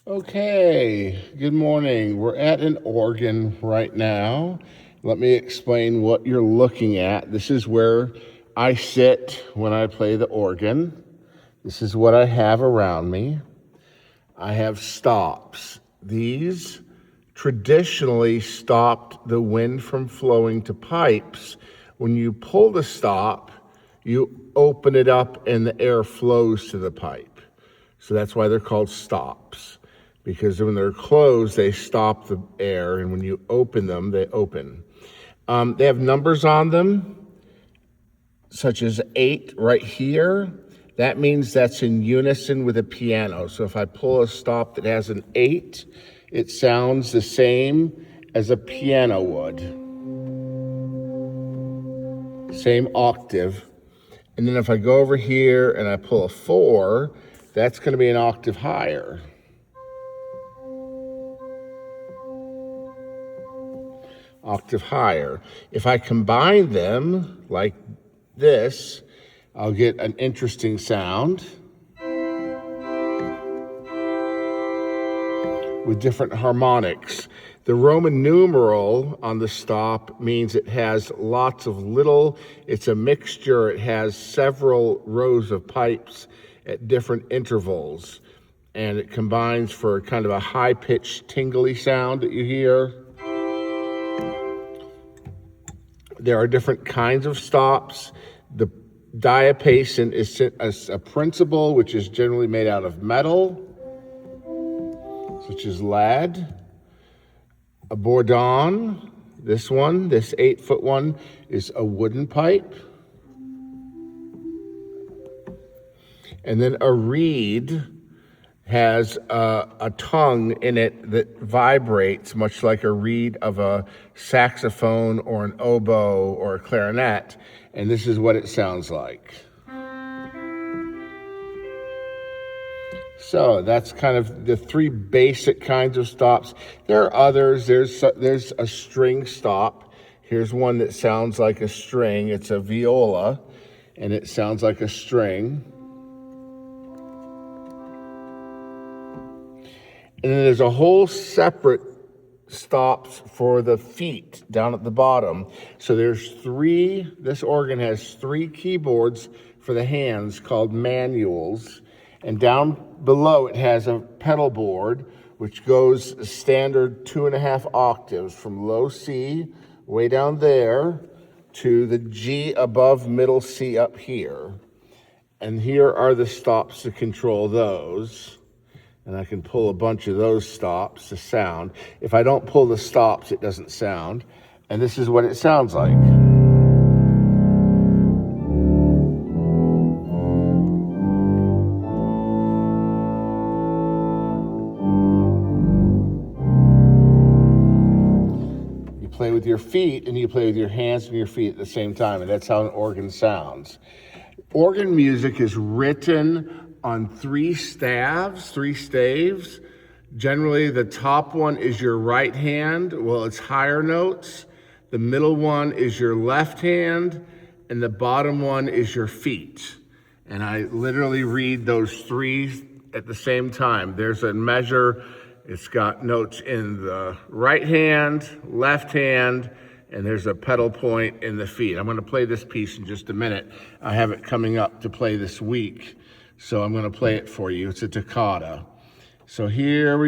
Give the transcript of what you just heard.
Okay, good morning. We're at an organ right now. Let me explain what you're looking at. This is where I sit when I play the organ. This is what I have around me. I have stops. These traditionally stopped the wind from flowing to pipes. When you pull the stop, you open it up and the air flows to the pipe. So that's why they're called stops, because when they're closed, they stop the air, and when you open them, they open. They have numbers on them, such as 8 right here. That means that's in unison with a piano. So if I pull a stop that has an 8, it sounds the same as a piano would. Same octave. And then if I go over here and I pull a 4, that's going to be an octave higher. Octave higher. If I combine them like this, I'll get an interesting sound with different harmonics. The Roman numeral on the stop means it has lots of it's a mixture. It has several rows of pipes at different intervals, and it combines for kind of a high-pitched, tingly sound that you hear. There are different kinds of stops. The diapason is a principal, which is generally made out of metal, such as lead. A bourdon, this 8-foot one, is a wooden pipe. And then a reed has a tongue in it that vibrates much like a reed of a saxophone or an oboe or a clarinet, and this is what it sounds like. So that's kind of the 3 basic kinds of stops. There are others. There's a string stop. Here's one that sounds like a string. It's a viola, and it sounds like a string. And then there's a whole separate stops for the feet down at the bottom. So this organ has 3 keyboards for the hands called manuals. And down below it has a pedal board, which goes standard 2.5 octaves from low C, way down there, to the G above middle C up here. And here are the stops to control those. And I can pull a bunch of those stops to sound. If I don't pull the stops, it doesn't sound. And this is what it sounds like. You play with your feet and you play with your hands and your feet at the same time, and that's how an organ sounds. Organ music is written on 3 staves. Generally, the top one is your right hand. Well, it's higher notes. The middle one is your left hand, and the bottom one is your feet. And I literally read those 3 at the same time. There's a measure. It's got notes in the right hand, left hand, and there's a pedal point in the feet. I'm going to play this piece in just a minute. I have it coming up to play this week, so I'm going to play it for you. It's a toccata. So here we